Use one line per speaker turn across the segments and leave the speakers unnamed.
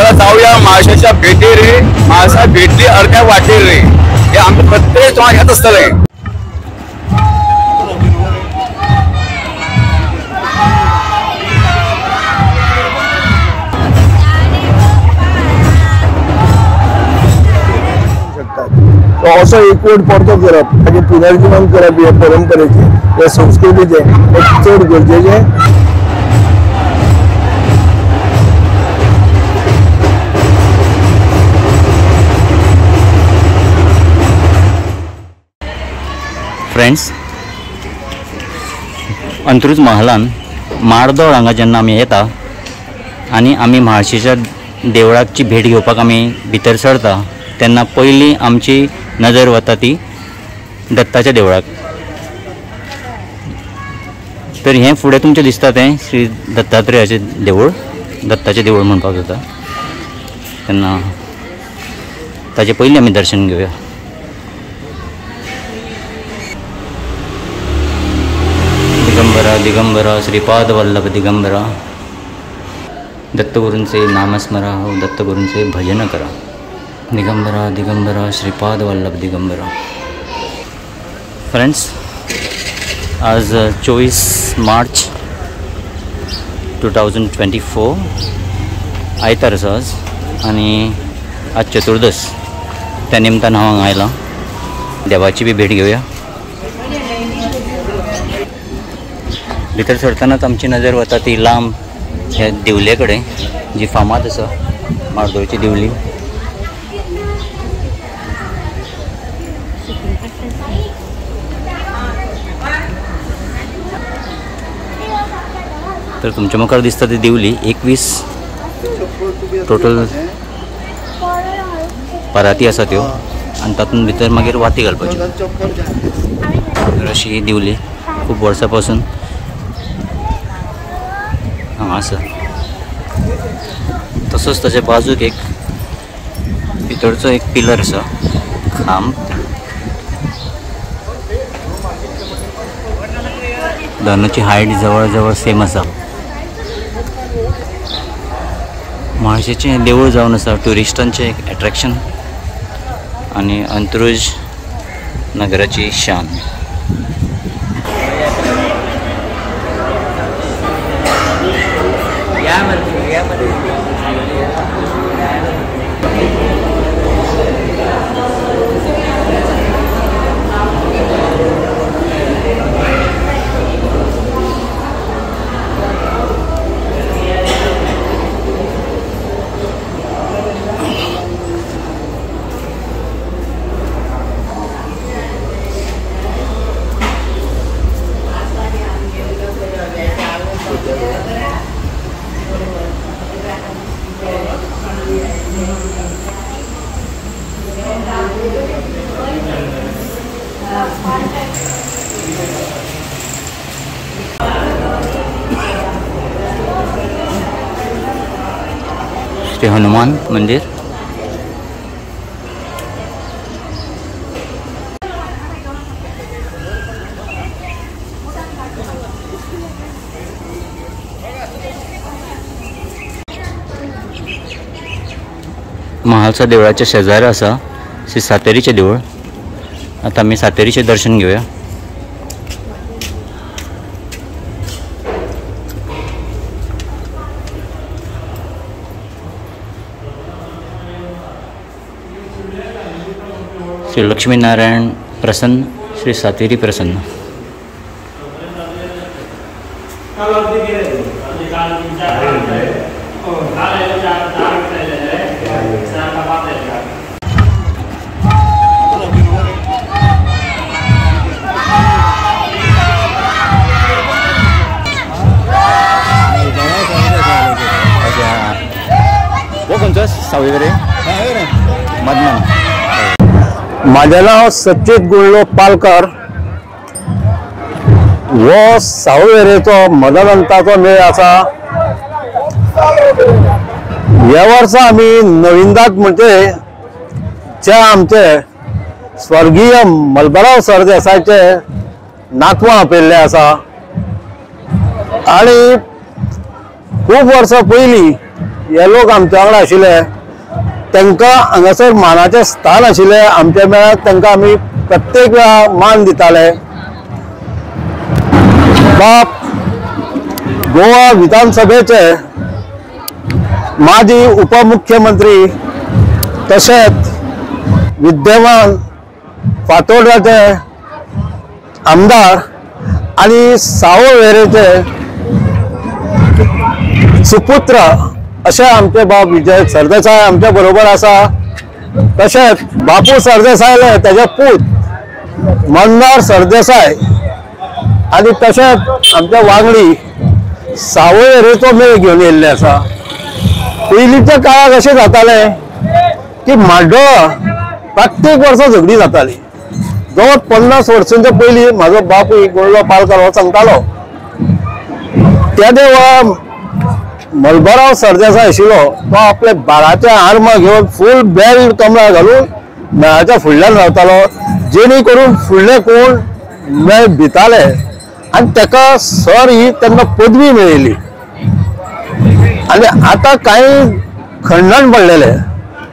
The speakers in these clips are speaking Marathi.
चला जाऊया महाराष्ट्राच्या भेटीर रे, महाराष्ट्रा भेटली अर्ध्या वाटेर रे, हे आमचं प्रत्येक तुम्हाला येत असतले.
असो एकवट परतो करप ताचे पुनर्जीवन करप हे परंपरेचे हे संस्कृतीचे चड गरजेचे.
फ्रेंड्स, अंत्रुज महालान मारदोळ हांगा जेन्ना आमी येता आनी आमी म्हाळशेच्या देवळाची भेट घेवपाक आमी भितर सरता तेन्ना पयलीं आमची नजर वता ती दत्ताच्या देवळाक. तर हें फुडें तुमचें दिसता तें श्री दत्तात्रेयाचें देवूळ, दत्ताचें देवूळ म्हणपाक जाता. तेन्ना ताचे पयलीं आमी दर्शन घेवया. दिगंबरा दिगंबरा श्रीपाद वल्लभ दिगंबरा, दत्तगुरूंचे नामस्मरा हो दत्तगुरूंचे भजन करा. दिगंबरा दिगंबरा श्रीपाद वल्लभ दिगंबरा. फ्रेंड्स, आज 24 मार्च 2024 आयतार आसा आज आनी आज चतुर्दश. त्या निमतान हांव हांगा आयलां. देवाची बी भेट घेवया. भितर सरतानाच आमची नजर वता ती लांब ह्या दिवले कडेन जी फामाद आसा, मारदोळची दिवली. तर तुमच्या मुखार दिसता ती दिवली 21 टोटल पराती आसा त्यो आनी तातूंत भितर मागीर वाती घालपाच्यो. तर अशी ही दिवली खूब वर्सां पासून हांगा आसा. तसोच ताच्या बाजूक एक भितरचो एक पिलर आसा, खांब. दोनांची हायट जवळ जवळ सेम आसा. म्हाळशेचें देवूळ जावन आसा ट्युरिस्टांचें एक एट्रॅक्शन आनी अंत्रुज नगराची शान. श्री हनुमान मंदिर. महालसा देवळाच्या शेजारी आसा श्री सातेरीचें देवूळ. आता आमी सातेरीचें दर्शन घेवया. श्री लक्ष्मीनारायण प्रसन्न, श्री सातेरी प्रसन्न. वो खंयचो सावयवेरें मदमान.
माझे नाव सचित गुळ्ळो पालकर. हो सावयवेरेचो मदनंताचो मेळ आसा. ह्या वर्सा आमी नविंदाक म्हणजे जे आमचे स्वर्गीय मलबराव सरदेसायचे नातवां आपयल्ले आसा. आनी खूब वर्सां पयलीं हे लोक आमच्या वांगडा आशिल्ले तांकां हांगासर मानाचें स्थान आशिल्लें आमच्या मेळाक तांकां आमी प्रत्येक वेळा मान दिताले. बाप गोवा विधानसभेचे माजी उपमुख्यमंत्री तशेंच विद्यमान फातोर्ड्याचे आमदार आनी सावयवेरेचे सुपुत्र अशे आमचे बाब विजय सरदेसाय आमच्या बरोबर आसा. तशेंच बापू सरदेसायले तेजे पूत मंदार सरदेसाय आनी तशेंच आमच्या वांगडी सावयवेरेचो मेळ घेवन येयल्ले आसा. पयलींच्या काळाक अशें जाताले की म्हाड्डोळा प्रत्येक वर्सा झगडी जाताली. जवळ 50 वर्सांच्या पयलीं म्हाजो बापूय गोंडलो पालकार हो सांगतालो त्या देवा मलबाराव सरदेसाय आशिल्लो तो आपले बाळाचे आर्मां घेवन फूल बेल्ट कमळार घालून मेळाच्या फुडल्यान रावतालो जेणे करून फुडले कोण मेळ भिताले आनी ताका सर ही तेन्ना पदवी मेळिल्ली. आनी आतां कांय खंडण पडलेले.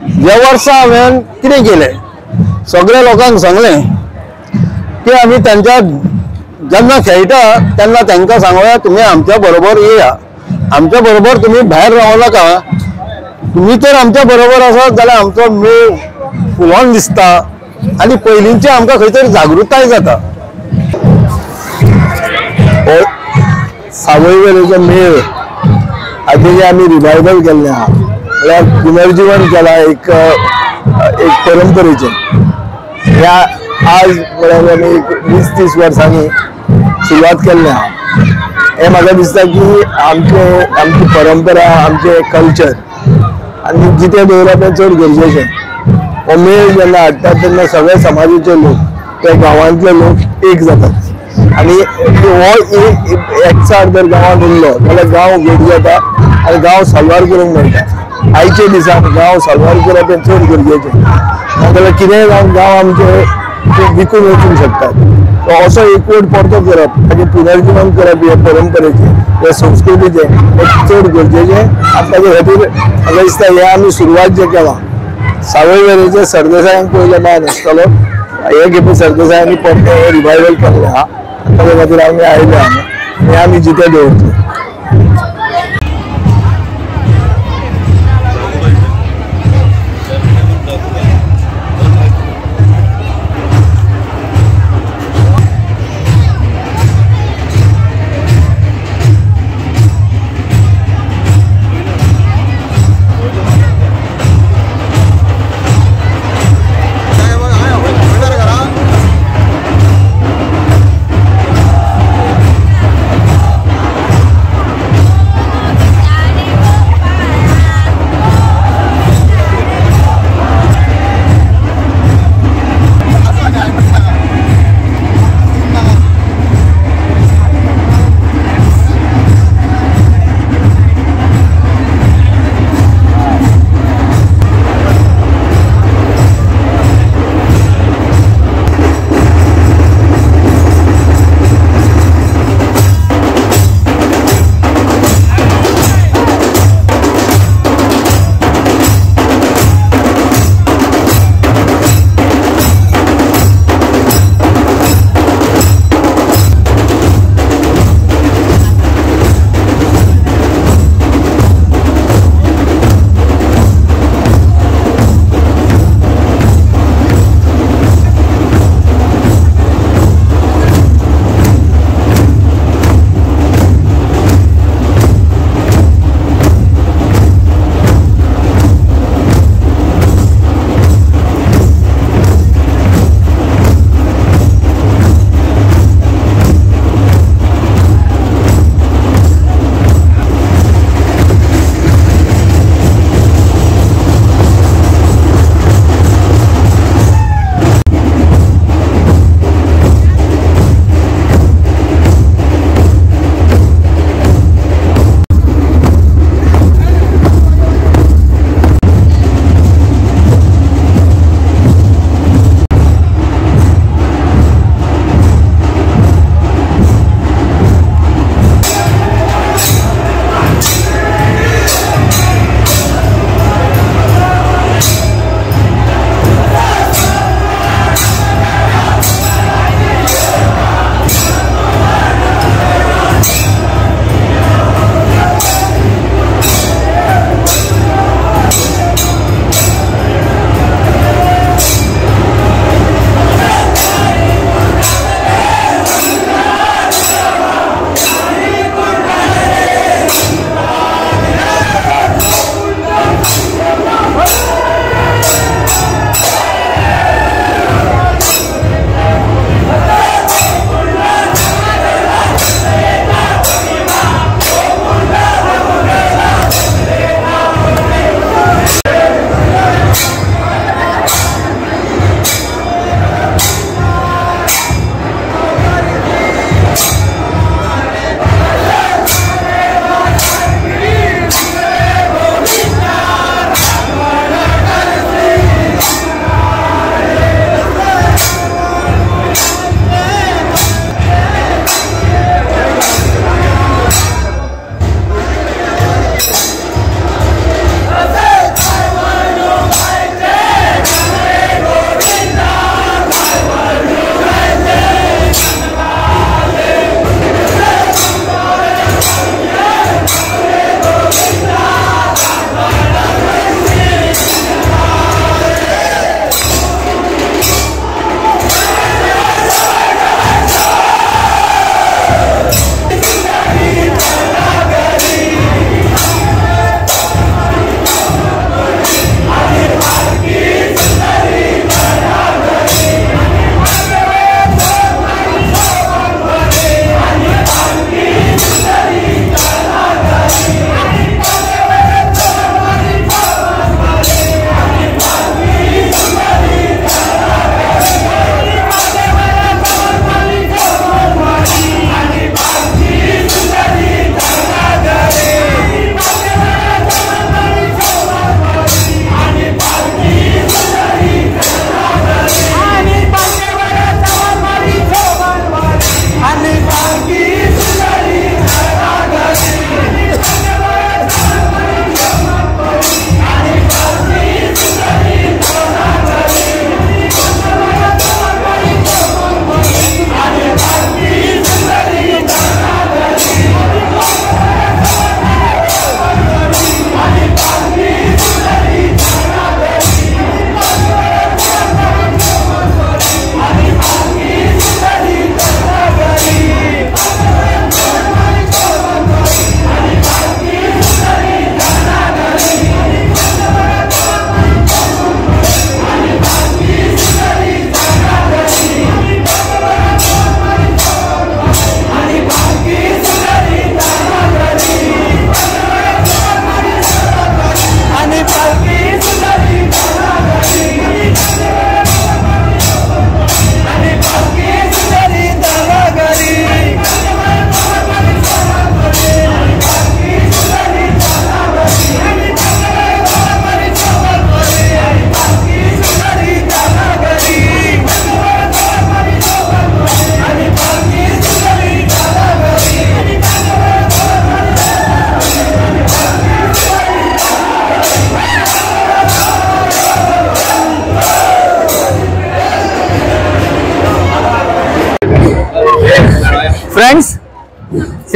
ह्या वर्सा हांवें कितें केलें सगळ्या लोकांक सांगलें की आमी तांच्या जेन्ना खेळटा तेन्ना तांकां सांगया तुमी आमच्या बरोबर येया, आमच्या बरोबर तुम्ही भायर रावं नाका. तुम्ही तर आमच्या बरोबर आसात जाल्यार आमचो मेळ फुलोन दिसता आनी पयलींची आमकां खंय तरी जागृताय जाता. सावयवेरेचो मेळ आतां आमी रिवायवल केल्ले आहा म्हळ्यार पुनर्जीवन केला एक परंपरेचें. ह्या आज म्हळ्यार आमी 20-30 वर्सांनी सुरवात केल्ले आहा. हे म्हाका दिसता की आमची परंपरा आमचे कल्चर आनी जितें दवरप हें चड गरजेचें. हो मेळ जेन्ना हाडटात तेन्ना सगळे समाजाचे लोक त्या गांवांतले लोक एक जातात आनी हो एकचार जर गांवांत उरलो जाल्यार गांव घट जाता आनी गांव साल्वार करूंक मेळटा. आयचे दिसाक गांव साल्वार करप हें चड गरजेचें नाजाल्यार कितेंय जावन गांव आमचे विकून वचूंक शकतात. असो एकवट परतो करप ताचें पुनर्जीवन करप हे परंपरेचें हे संस्कृतीचें हें चड गरजेचें. आनी ताचे खातीर म्हाका दिसता हे आमी सुरवात जें केलां सावयवेरेचे सरदेसायांक पयले मान आसतालो हे खेपे सरदेसायांनी परते हे रिवायवल केल्लें आहा. ताचे खातीर आमी आयले हांगा हें आमी जितें दवरतले.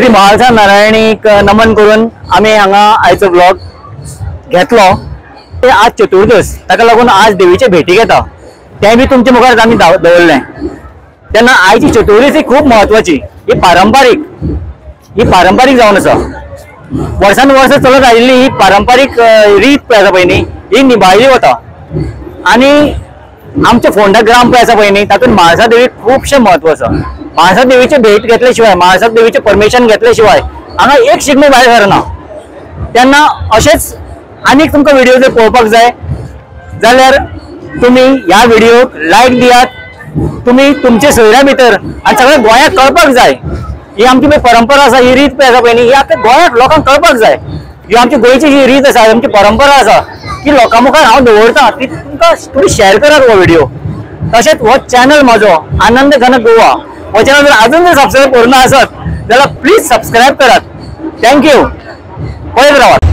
श्री महालसा नारायणीक नमन करून आम्ही हांगा आयचो ब्लॉग घेतलो. ते आज चतुर्दश ताका लागून आज देवीचे भेटीक येता तें बी तुमच्या मुखार आमी दवरलें. तेन्ना आयची चतुर्दश ही खूब म्हत्वाची. ही पारंपारीक जावन आसा. वर्सान वर्स चलत आयिल्ली ही पारंपारीक रीत पळय आसा पळय न्ही ही निभाळली वता. आनी आमचे फोंडा ग्राम पळय आसा पळय न्ही तातूंत म्हाळसा देवीक खुबशें म्हत्व आसा. म्हाळसा देवीचे भेट घेतले शिवाय म्हाळसा देवीचे परमिशन घेतले शिवाय हांगा एक शिगमो भायर सरना. तेन्ना अशेंच आनीक तुमकां व्हिडिओ जर पळोवपाक जाय जाल्यार तुमी ह्या व्हिडिओक लायक दियात. तुमी तुमच्या सोयऱ्या भितर आनी सगळ्या गोंयाक कळपाक जाय ही आमची पळय परंपरा आसा. ही रीत पळय आसा पळय न्ही ही आख्या गोंयाक लोकांक कळपाक जाय. ही आमची गोंयची जी रीत आसा आमची परंपरा आसा की लोकां मुखार हांव दवरतां ती तुमकां थोडी शेअर करात हो व्हिडिओ. तशेंच हो चॅनल म्हजो आनंद घन गोवा हो चॅनल जर अजून जर सबस्क्राईब करूना आसत जाल्यार प्लीज सबस्क्राईब करात. थँक्यू. पळयत रावात.